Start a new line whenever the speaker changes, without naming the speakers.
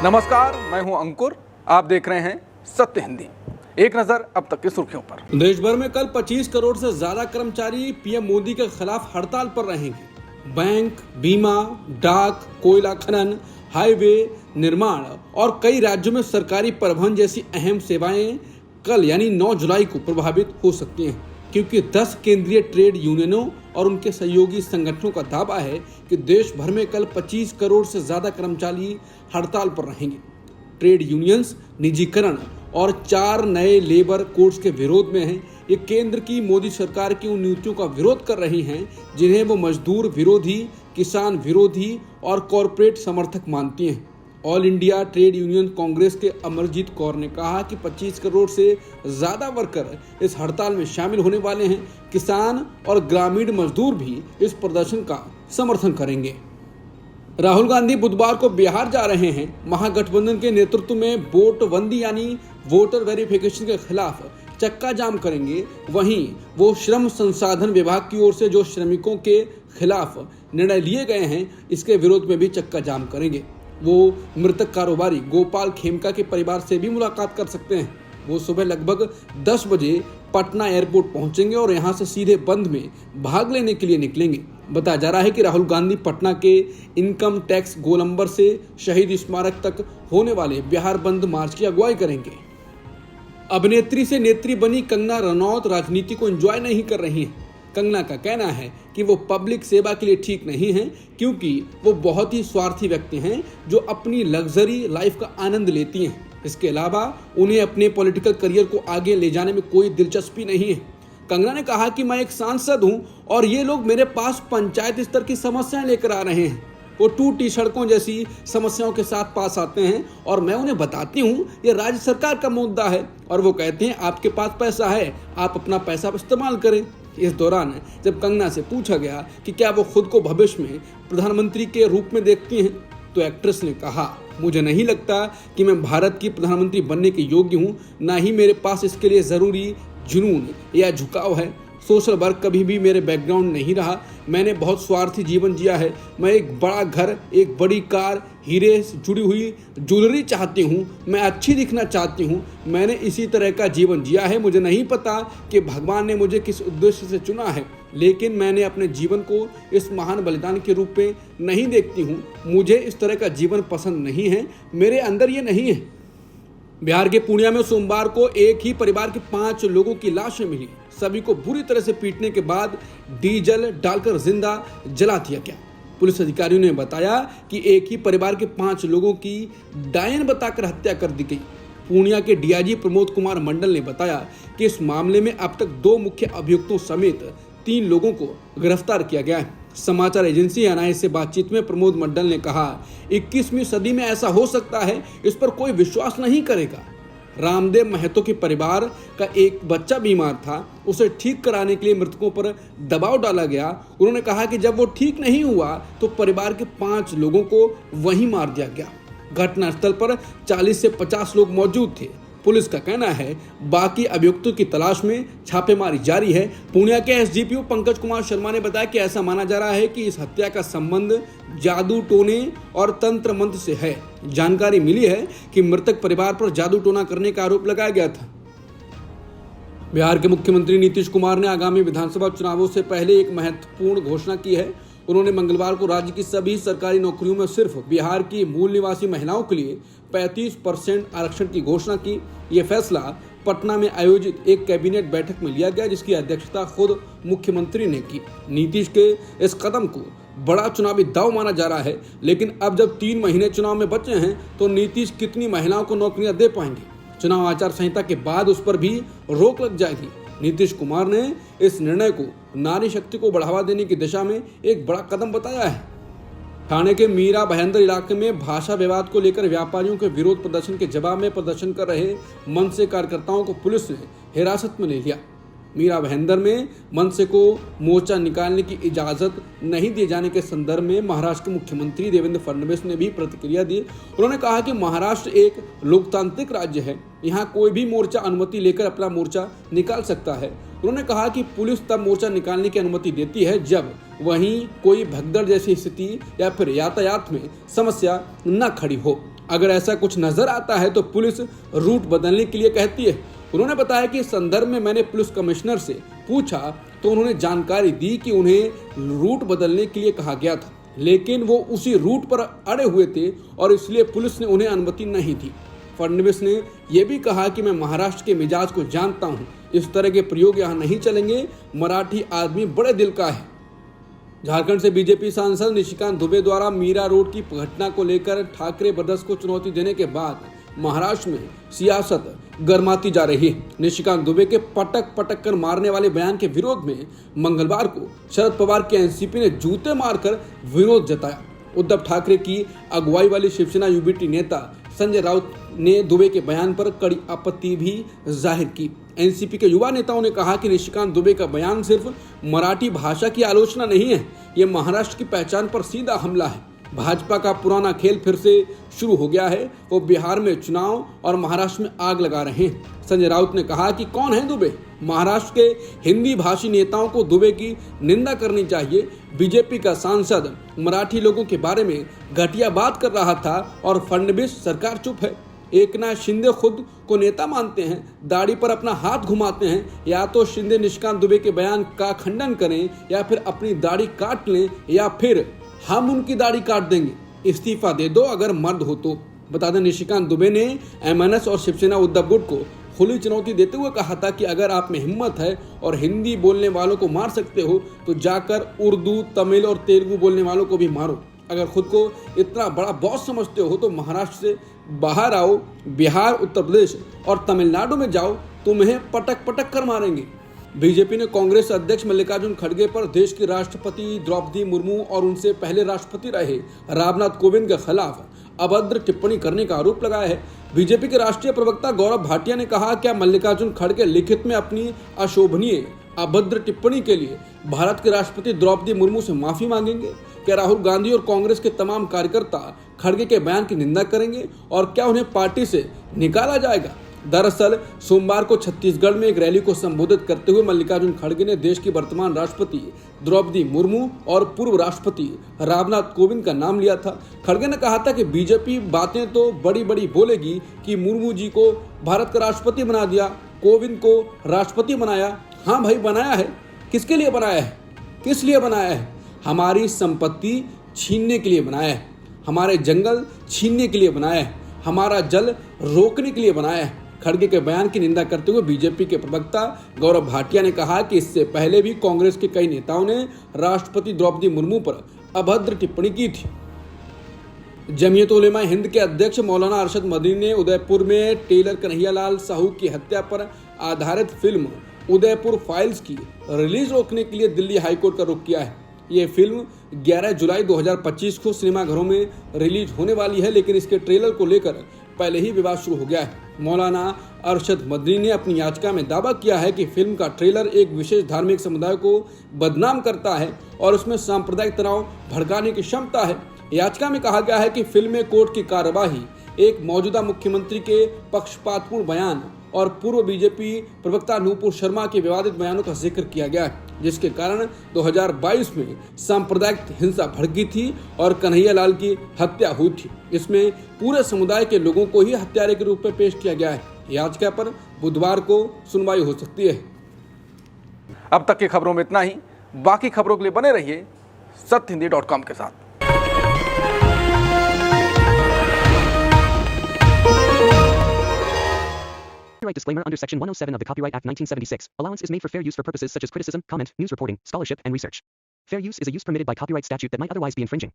नमस्कार, मैं हूं अंकुर। आप देख रहे हैं सत्य हिंदी। एक नजर अब तक की सुर्खियों पर।
देश भर में कल 25 करोड़ से ज्यादा कर्मचारी पीएम मोदी के खिलाफ हड़ताल पर रहेंगे। बैंक, बीमा, डाक, कोयला खनन, हाईवे निर्माण और कई राज्यों में सरकारी परिवहन जैसी अहम सेवाएं कल यानी 9 जुलाई को प्रभावित हो सकती हैं, क्योंकि 10 केंद्रीय ट्रेड यूनियनों और उनके सहयोगी संगठनों का दावा है कि देश भर में कल 25 करोड़ से ज्यादा कर्मचारी हड़ताल पर रहेंगे। ट्रेड यूनियंस निजीकरण और 4 नए लेबर कोड्स के विरोध में हैं। ये केंद्र की मोदी सरकार की उन नीतियों का विरोध कर रही हैं जिन्हें वो मजदूर विरोधी, किसान विरोधी और कॉरपोरेट समर्थक मानती हैं। All India trade union Congress के अमरजीत कौर ने कहा कि 25 करोड़ से ज़्यादा वर्कर इस हड़ताल में शामिल होने वाले हैं। किसान और ग्रामीण मजदूर भी इस प्रदर्शन का समर्थन करेंगे। राहुल गांधी बुधवार को बिहार जा रहे हैं। महागठबंधन के नेतृत्व में वोटबंदी यानी वोटर वेरिफिकेशन के खिलाफ चक्का जाम करेंगे। वहीं वो श्रम संसाधन विभाग की ओर से जो श्रमिकों के खिलाफ निर्णय लिए गए हैं, इसके विरोध में भी चक्का जाम करेंगे। वो मृतक कारोबारी गोपाल खेमका के परिवार से भी मुलाकात कर सकते हैं। वो सुबह लगभग 10 बजे पटना एयरपोर्ट पहुंचेंगे और यहां से सीधे बंद में भाग लेने के लिए निकलेंगे। बताया जा रहा है कि राहुल गांधी पटना के इनकम टैक्स गोलंबर से शहीद स्मारक तक होने वाले बिहार बंद मार्च की अगुवाई करेंगे। अभिनेत्री से नेत्री बनी कंगना रनौत राजनीति को एंजॉय नहीं कर रही हैं। कंगना का कहना है कि वो पब्लिक सेवा के लिए ठीक नहीं हैं, क्योंकि वो बहुत ही स्वार्थी व्यक्ति हैं जो अपनी लग्जरी लाइफ का आनंद लेती हैं। इसके अलावा उन्हें अपने पॉलिटिकल करियर को आगे ले जाने में कोई दिलचस्पी नहीं है। कंगना ने कहा कि मैं एक सांसद हूं और ये लोग मेरे पास पंचायत स्तर की समस्याएं लेकर आ रहे हैं। वो टूटी सड़कों जैसी समस्याओं के साथ पास आते हैं और मैं उन्हें बताती हूँ ये राज्य सरकार का मुद्दा है, और वो कहते हैं आपके पास पैसा है, आप अपना पैसा इस्तेमाल करें। इस दौरान जब कंगना से पूछा गया कि क्या वो खुद को भविष्य में प्रधानमंत्री के रूप में देखती हैं, तो एक्ट्रेस ने कहा, मुझे नहीं लगता कि मैं भारत की प्रधानमंत्री बनने के योग्य हूँ, ना ही मेरे पास इसके लिए ज़रूरी जुनून या झुकाव है। सोशल वर्क कभी भी मेरे बैकग्राउंड नहीं रहा। मैंने बहुत स्वार्थी जीवन जिया है। मैं एक बड़ा घर, एक बड़ी कार, हीरे से जुड़ी हुई ज्वेलरी चाहती हूँ। मैं अच्छी दिखना चाहती हूँ। मैंने इसी तरह का जीवन जिया है। मुझे नहीं पता कि भगवान ने मुझे किस उद्देश्य से चुना है, लेकिन मैंने अपने जीवन को इस महान बलिदान के रूप में नहीं देखती हूँ। मुझे इस तरह का जीवन पसंद नहीं है। मेरे अंदर ये नहीं है। बिहार के पूर्णिया में सोमवार को एक ही परिवार के 5 लोगों की लाशें मिली। सभी को बुरी तरह से पीटने के बाद डीजल डालकर जिंदा जला दिया गया। पुलिस अधिकारियों ने बताया कि एक ही परिवार के 5 लोगों की डायन बताकर हत्या कर दी गई। पूर्णिया के डीआईजी प्रमोद कुमार मंडल ने बताया कि इस मामले में अब तक 2 मुख्य अभियुक्तों समेत 3 लोगों को गिरफ्तार किया गया है। समाचार एजेंसी एनआई से बातचीत में प्रमोद मंडल ने कहा, 21वीं सदी में ऐसा हो सकता है, इस पर कोई विश्वास नहीं करेगा। रामदेव महतो के परिवार का एक बच्चा बीमार था, उसे ठीक कराने के लिए मृतकों पर दबाव डाला गया। उन्होंने कहा कि जब वो ठीक नहीं हुआ तो परिवार के 5 लोगों को वहीं मार दिया गया। घटनास्थल पर 40 से 50 लोग मौजूद थे। पुलिस का कहना है बाकी अभियुक्तों की तलाश में छापेमारी जारी है। पूर्णिया के एसडीपीओ पंकज कुमार शर्मा ने बताया कि ऐसा माना जा रहा है कि इस हत्या का संबंध जादू टोने और तंत्र मंत्र से है। जानकारी मिली है कि मृतक परिवार पर जादू टोना करने का आरोप लगाया गया था। बिहार के मुख्यमंत्री नीतीश कुमार ने आगामी विधानसभा चुनावों से पहले एक महत्वपूर्ण घोषणा की है। उन्होंने मंगलवार को राज्य की सभी सरकारी नौकरियों में सिर्फ बिहार की मूल निवासी महिलाओं के लिए 35% आरक्षण की घोषणा की। ये फैसला पटना में आयोजित एक कैबिनेट बैठक में लिया गया, जिसकी अध्यक्षता खुद मुख्यमंत्री ने की। नीतीश के इस कदम को बड़ा चुनावी दाव माना जा रहा है, लेकिन अब जब 3 महीने चुनाव में बचे हैं तो नीतीश कितनी महिलाओं को नौकरियां दे पाएंगे? चुनाव आचार संहिता के बाद उस पर भी रोक लग जाएगी। नीतीश कुमार ने इस निर्णय को नारी शक्ति को बढ़ावा देने की दिशा में एक बड़ा कदम बताया है। ठाणे के मीरा भाईंदर इलाके में भाषा विवाद को लेकर व्यापारियों के विरोध प्रदर्शन के जवाब में प्रदर्शन कर रहे मनसे कार्यकर्ताओं को पुलिस ने हिरासत में ले लिया। मीरा भाईंदर में मनसे को मोर्चा निकालने की इजाजत नहीं दिए जाने के संदर्भ में महाराष्ट्र के मुख्यमंत्री देवेंद्र फडणवीस ने भी प्रतिक्रिया दी। उन्होंने कहा कि महाराष्ट्र एक लोकतांत्रिक राज्य है, यहाँ कोई भी मोर्चा अनुमति लेकर अपना मोर्चा निकाल सकता है। उन्होंने कहा कि पुलिस तब मोर्चा निकालने की अनुमति देती है जब वहीं कोई भगदड़ जैसी स्थिति या फिर यातायात में समस्या न खड़ी हो। अगर ऐसा कुछ नजर आता है तो पुलिस रूट बदलने के लिए कहती है। उन्होंने बताया कि इस संदर्भ में मैंने पुलिस कमिश्नर से पूछा तो उन्होंने जानकारी दी कि उन्हें रूट बदलने के लिए कहा गया था, लेकिन वो उसी रूट पर अड़े हुए थे और इसलिए पुलिस ने उन्हें अनुमति नहीं दी। फडणवीस ने यह भी कहा कि मैं महाराष्ट्र के मिजाज को जानता हूं, इस तरह के प्रयोग यहाँ नहीं चलेंगे, मराठी आदमी बड़े दिल का है। झारखंड से बीजेपी सांसद निशिकांत दुबे द्वारा मीरा रोड की घटना को लेकर ठाकरे ब्रदर्स को चुनौती देने के बाद महाराष्ट्र में सियासत गर्माती जा रही है। निशिकांत दुबे के पटक पटक कर मारने वाले बयान के विरोध में मंगलवार को शरद पवार के एनसीपी ने जूते मारकर विरोध जताया। उद्धव ठाकरे की अगुवाई वाली शिवसेना यूबीटी नेता संजय राउत ने दुबे के बयान पर कड़ी आपत्ति भी जाहिर की। एनसीपी के युवा नेताओं ने कहा कि निशिकांत दुबे का बयान सिर्फ मराठी भाषा की आलोचना नहीं है, ये महाराष्ट्र की पहचान पर सीधा हमला है। भाजपा का पुराना खेल फिर से शुरू हो गया है, वो बिहार में चुनाव और महाराष्ट्र में आग लगा रहे हैं। संजय राउत ने कहा कि कौन है दुबे? महाराष्ट्र के हिंदी भाषी नेताओं को दुबे की निंदा करनी चाहिए। बीजेपी का सांसद मराठी लोगों के बारे में घटिया बात कर रहा था और फडणवीस सरकार चुप है। एकनाथ शिंदे खुद को नेता मानते हैं, दाढ़ी पर अपना हाथ घुमाते हैं। या तो शिंदे निशिकांत दुबे के बयान का खंडन करें या फिर अपनी दाढ़ी काट लें या फिर हम उनकी दाढ़ी काट देंगे, इस्तीफा दे दो अगर मर्द हो तो। बता दें निशिकांत दुबे ने एमएनएस और शिवसेना उद्धव गुट को खुली चुनौती देते हुए कहा था कि अगर आप में हिम्मत है और हिंदी बोलने वालों को मार सकते हो तो जाकर उर्दू, तमिल और तेलुगु बोलने वालों को भी मारो। अगर खुद को इतना बड़ा बॉस समझते हो तो महाराष्ट्र से बाहर आओ, बिहार, उत्तर प्रदेश और तमिलनाडु में जाओ, तुम्हें पटक पटक कर मारेंगे। बीजेपी ने कांग्रेस अध्यक्ष मल्लिकार्जुन खड़गे पर देश की राष्ट्रपति द्रौपदी मुर्मू और उनसे पहले राष्ट्रपति रहे रामनाथ कोविंद के खिलाफ अभद्र टिप्पणी करने का आरोप लगाया है। बीजेपी के राष्ट्रीय प्रवक्ता गौरव भाटिया ने कहा, क्या मल्लिकार्जुन खड़गे लिखित में अपनी अशोभनीय अभद्र टिप्पणी के लिए भारत के राष्ट्रपति द्रौपदी मुर्मू से माफी मांगेंगे? क्या राहुल गांधी और कांग्रेस के तमाम कार्यकर्ता खड़गे के बयान की निंदा करेंगे और क्या उन्हें पार्टी से निकाला जाएगा? दरअसल सोमवार को छत्तीसगढ़ में एक रैली को संबोधित करते हुए मल्लिकार्जुन खड़गे ने देश की वर्तमान राष्ट्रपति द्रौपदी मुर्मू और पूर्व राष्ट्रपति रामनाथ कोविंद का नाम लिया था। खड़गे ने कहा था कि बीजेपी बातें तो बड़ी बड़ी बोलेगी कि मुर्मू जी को भारत का राष्ट्रपति बना दिया, कोविंद को राष्ट्रपति बनाया। हाँ भाई, बनाया है। किसके लिए बनाया है? किस लिए बनाया है? हमारी संपत्ति छीनने के लिए बनाया है, हमारे जंगल छीनने के लिए बनाया है, हमारा जल रोकने के लिए बनाया है। खड़गे के बयान की निंदा करते हुए बीजेपी के प्रवक्ता गौरव भाटिया ने कहा कि इससे पहले भी कांग्रेस के कई नेताओं ने राष्ट्रपति द्रौपदी मुर्मू पर अभद्र टिप्पणी की थी। जमीयत उलेमा हिंद के अध्यक्ष मौलाना अरशद मदनी ने उदयपुर में टेलर कन्हैयालाल साहू की हत्या पर आधारित फिल्म उदयपुर फाइल्स की रिलीज रोकने के लिए दिल्ली हाईकोर्ट का रुख किया है। ये फिल्म 11 जुलाई 2025 को सिनेमाघरों में रिलीज होने वाली है, लेकिन इसके ट्रेलर को लेकर पहले ही विवाद शुरू हो गया है। मौलाना अरशद मदनी ने अपनी याचिका में दावा किया है कि फिल्म का ट्रेलर एक विशेष धार्मिक समुदाय को बदनाम करता है और उसमें सांप्रदायिक तनाव भड़काने की क्षमता है। याचिका में कहा गया है कि फिल्म में कोर्ट की कार्यवाही एक मौजूदा मुख्यमंत्री के पक्षपातपूर्ण बयान और पूर्व बीजेपी प्रवक्ता नूपुर शर्मा के विवादित बयानों का जिक्र किया गया है, जिसके कारण 2022 में सांप्रदायिक हिंसा भड़की थी और कन्हैयालाल की हत्या हुई थी। इसमें पूरे समुदाय के लोगों को ही हत्यारे के रूप में पेश किया गया है। याचिका पर बुधवार को सुनवाई हो सकती है।
अब तक की खबरों में इतना ही। बाकी खबरों के लिए बने रहिए सत्यहिंदी.com के साथ।
Copyright disclaimer under Section 107 of the Copyright Act 1976. Allowance is made for fair use for purposes such as criticism, comment, news reporting, scholarship, and research. Fair use is a use permitted by copyright statute that might otherwise be infringing.